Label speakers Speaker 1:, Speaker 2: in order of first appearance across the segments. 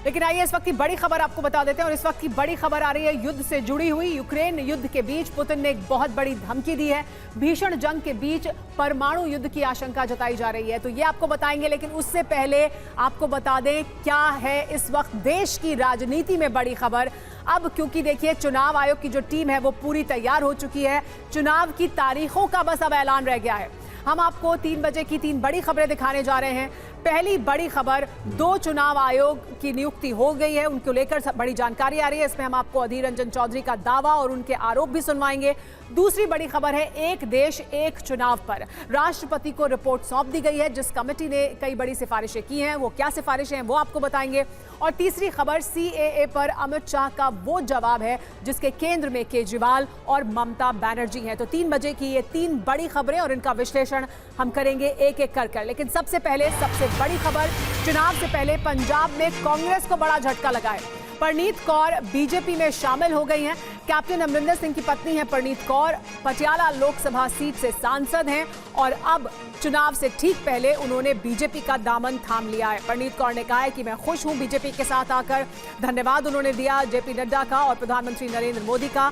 Speaker 1: लेकिन आइए इस वक्त की बड़ी खबर आपको बता देते हैं और इस वक्त की बड़ी खबर आ रही है युद्ध से जुड़ी हुई। यूक्रेन युद्ध के बीच पुतिन ने एक बहुत बड़ी धमकी दी है। भीषण जंग के बीच परमाणु युद्ध की आशंका जताई जा रही है, तो ये आपको बताएंगे। लेकिन उससे पहले आपको बता दें क्या है इस वक्त देश की राजनीति में बड़ी खबर। अब क्योंकि देखिए चुनाव आयोग की जो टीम है वो पूरी तैयार हो चुकी है। चुनाव की तारीखों का बस अब ऐलान रह गया है। हम आपको 3 बजे की 3 बड़ी खबरें दिखाने जा रहे हैं। पहली बड़ी खबर, 2 चुनाव आयोग की नियुक्ति हो गई है, उनको लेकर बड़ी जानकारी आ रही है। इसमें हम आपको अधीर रंजन चौधरी का दावा और उनके आरोप भी सुनवाएंगे। दूसरी बड़ी खबर है एक देश एक चुनाव पर राष्ट्रपति को रिपोर्ट सौंप दी गई है, जिस कमेटी ने कई बड़ी सिफारिशें की हैं। वो क्या सिफारिशें हैं वो आपको बताएंगे। और तीसरी खबर, CAA पर अमित शाह का वो जवाब है जिसके केंद्र में केजरीवाल और ममता बनर्जी हैं। तो 3 बजे की ये 3 बड़ी खबरें और इनका विश्लेषण हम करेंगे एक एक कर। लेकिन सबसे पहले सबसे बड़ी खबर, चुनाव से पहले पंजाब में कांग्रेस को बड़ा झटका लगा है। परनीत कौर बीजेपी में शामिल हो गई हैं। कैप्टन अमरिंदर सिंह की पत्नी है परनीत कौर, पटियाला लोकसभा सीट से सांसद हैं और अब चुनाव से ठीक पहले उन्होंने बीजेपी का दामन थाम लिया है। परनीत कौर ने कहा है कि मैं खुश हूं बीजेपी के साथ आकर। धन्यवाद उन्होंने दिया जेपी नड्डा का और प्रधानमंत्री नरेंद्र मोदी का।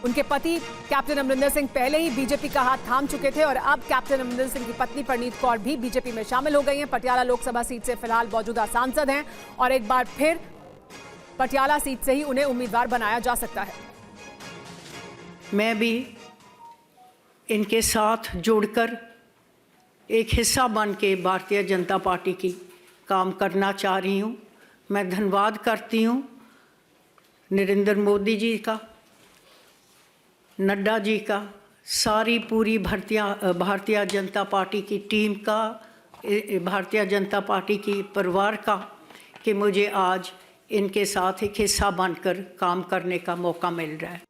Speaker 1: उनके पति कैप्टन अमरिंदर सिंह पहले ही बीजेपी का हाथ थाम चुके थे और अब कैप्टन अमरिंदर सिंह की पत्नी परनीत कौर भी बीजेपी में शामिल हो गई हैं। पटियाला लोकसभा सीट से फिलहाल मौजूदा सांसद हैं और एक बार फिर पटियाला सीट से ही उन्हें उम्मीदवार बनाया जा सकता है।
Speaker 2: मैं भी इनके साथ जुड़कर एक हिस्सा बन के भारतीय जनता पार्टी की काम करना चाह रही हूँ। मैं धन्यवाद करती हूँ नरेंद्र मोदी जी का, नड्डा जी का, सारी पूरी भारतीय जनता पार्टी की टीम का, भारतीय जनता पार्टी की परिवार का, कि मुझे आज इनके साथ एक हिस्सा बनकर काम करने का मौका मिल रहा है।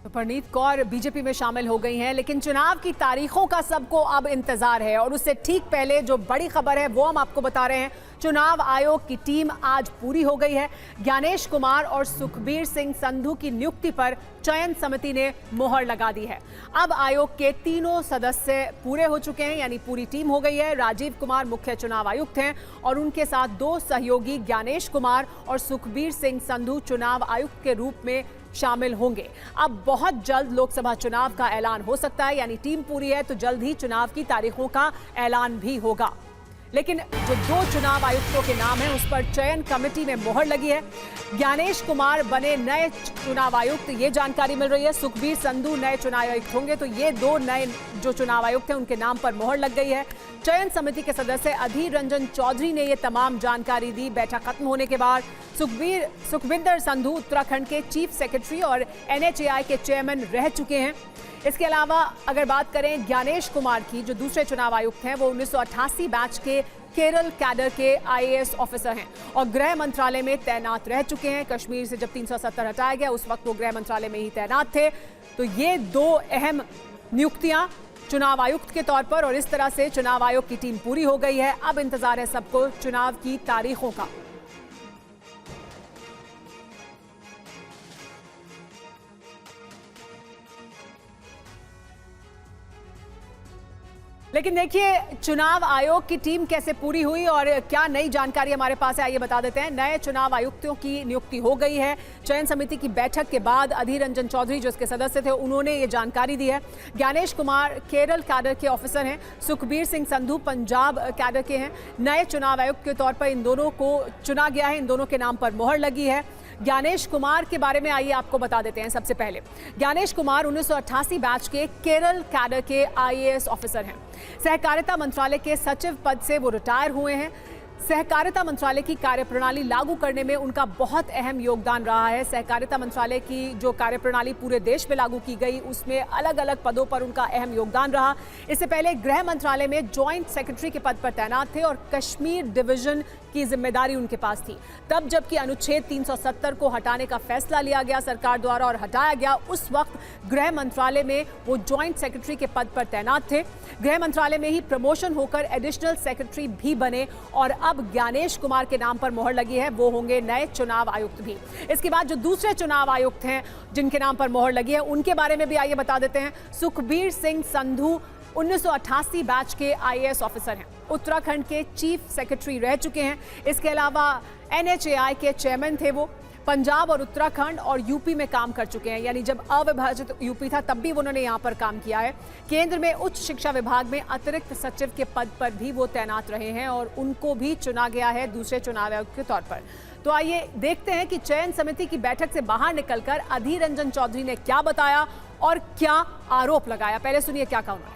Speaker 1: तो परनीत कौर बीजेपी में शामिल हो गई हैं, लेकिन चुनाव की तारीखों का सबको अब इंतजार है और उससे ठीक पहले जो बड़ी खबर है वो हम आपको बता रहे हैं। चुनाव आयोग की टीम आज पूरी हो गई है। ज्ञानेश कुमार और सुखबीर सिंह संधू की नियुक्ति पर चयन समिति ने मोहर लगा दी है। अब आयोग के तीनों सदस्य पूरे हो चुके हैं, यानी पूरी टीम हो गई है। राजीव कुमार मुख्य चुनाव आयुक्त हैं और उनके साथ 2 सहयोगी ज्ञानेश कुमार और सुखबीर सिंह संधू चुनाव आयुक्त के रूप में शामिल होंगे। अब बहुत जल्द लोकसभा चुनाव का ऐलान हो सकता है, यानी टीम पूरी है तो जल्द ही चुनाव की तारीखों का ऐलान भी होगा। लेकिन जो 2 चुनाव आयुक्तों के नाम हैं उस पर चयन कमेटी में मोहर लगी है। ज्ञानेश कुमार बने नए चुनाव आयुक्त, ये जानकारी मिल रही है। सुखबीर संधू नए चुनाव आयुक्त होंगे, तो ये 2 नए जो चुनाव आयुक्त हैं उनके नाम पर मोहर लग गई है। चयन समिति के सदस्य अधीर रंजन चौधरी ने ये तमाम जानकारी दी। बैठक खत्म होने के बाद सुखविंदर संधू उत्तराखंड के चीफ सेक्रेटरी और NHAI के चेयरमैन रह चुके हैं। इसके अलावा अगर बात करें ज्ञानेश कुमार की, जो दूसरे चुनाव आयुक्त हैं, वो 1988 बैच के केरल कैडर के IAS ऑफिसर हैं और गृह मंत्रालय में तैनात रह चुके हैं। कश्मीर से जब 370 हटाया गया उस वक्त वो गृह मंत्रालय में ही तैनात थे। तो ये 2 अहम नियुक्तियां चुनाव आयुक्त के तौर पर, और इस तरह से चुनाव आयोग की टीम पूरी हो गई है। अब इंतजार है सबको चुनाव की तारीखों का। लेकिन देखिए चुनाव आयोग की टीम कैसे पूरी हुई और क्या नई जानकारी हमारे पास है, आइए बता देते हैं। नए चुनाव आयुक्तों की नियुक्ति हो गई है। चयन समिति की बैठक के बाद अधीर रंजन चौधरी जो इसके सदस्य थे उन्होंने ये जानकारी दी है। ज्ञानेश कुमार केरल कैडर के ऑफिसर हैं, सुखबीर सिंह संधू पंजाब कैडर के हैं। नए चुनाव आयुक्त के तौर पर इन दोनों को चुना गया है, इन दोनों के नाम पर मोहर लगी है। ज्ञानेश कुमार के बारे में आइए आपको बता देते हैं। सबसे पहले ज्ञानेश कुमार 1988 बैच के केरल कैडर के IAS ऑफिसर हैं। सहकारिता मंत्रालय के सचिव पद से वो रिटायर हुए हैं। सहकारिता मंत्रालय की कार्यप्रणाली लागू करने में उनका बहुत अहम योगदान रहा है। सहकारिता मंत्रालय की जो कार्यप्रणाली पूरे देश में लागू की गई उसमें अलग अलग पदों पर उनका अहम योगदान रहा। इससे पहले गृह मंत्रालय में जॉइंट सेक्रेटरी के पद पर तैनात थे और कश्मीर डिवीजन की जिम्मेदारी उनके पास थी। तब जबकि अनुच्छेद 370 को हटाने का फैसला लिया गया सरकार द्वारा और हटाया गया, उस वक्त गृह मंत्रालय में वो जॉइंट सेक्रेटरी के पद पर तैनात थे। गृह मंत्रालय में ही प्रमोशन होकर एडिशनल सेक्रेटरी भी बने और अब ज्ञानेश कुमार के नाम पर मोहर लगी है, वो होंगे नए चुनाव आयुक्त भी। इसके बाद जो दूसरे चुनाव आयुक्त हैं जिनके नाम पर मोहर लगी है उनके बारे में भी आइए बता देते हैं। सुखबीर सिंह संधू 1988 बैच के आईएएस ऑफिसर हैं। उत्तराखंड के चीफ सेक्रेटरी रह चुके हैं। इसके अलावा NHAI के चेयरमैन थे वो। पंजाब और उत्तराखंड और यूपी में काम कर चुके हैं, यानी जब अविभाजित यूपी था तब भी उन्होंने यहाँ पर काम किया है। केंद्र में उच्च शिक्षा विभाग में अतिरिक्त सचिव के पद पर भी वो तैनात रहे हैं और उनको भी चुना गया है दूसरे चुनाव आयोग के तौर पर। तो आइए देखते हैं कि चयन समिति की बैठक से बाहर निकलकर अधीर रंजन चौधरी ने क्या बताया और क्या आरोप लगाया। पहले सुनिए क्या कहा उन्होंने।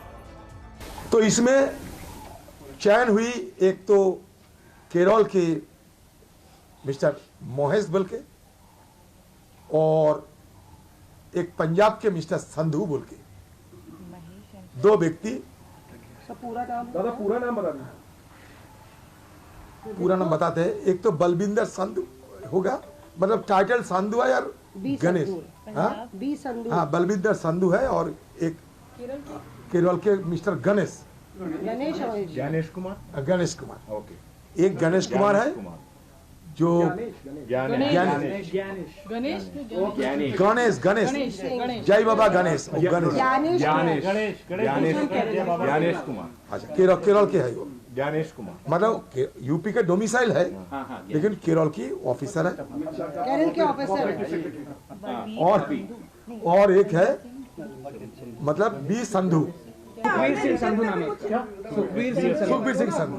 Speaker 3: तो इसमें चयन हुई एक तो केरल के मिस्टर मोहेश बोल के और एक पंजाब के मिस्टर संधू बोल के, दो व्यक्ति।
Speaker 4: दादा पूरा नाम बता दें।
Speaker 3: पूरा नाम बताते हैं। एक तो बलविंदर संधू होगा, मतलब टाइटल संधू है और गणेश, हाँ बलविंदर संधू है, और एक केरल के मिस्टर गणेश कुमार।
Speaker 4: ओके।
Speaker 3: एक गणेश कुमार है जो गणेश जय बाबा गणेश
Speaker 4: कुमार।
Speaker 3: अच्छा, केरल के है वो
Speaker 4: ज्ञानेश कुमार,
Speaker 3: मतलब यूपी के डोमिसाइल है लेकिन केरल की ऑफिसर है। और एक है मतलब बी संधू,
Speaker 4: सुखबीर सिंह संधू नाम है।
Speaker 3: सुखबीर सिंह संधू।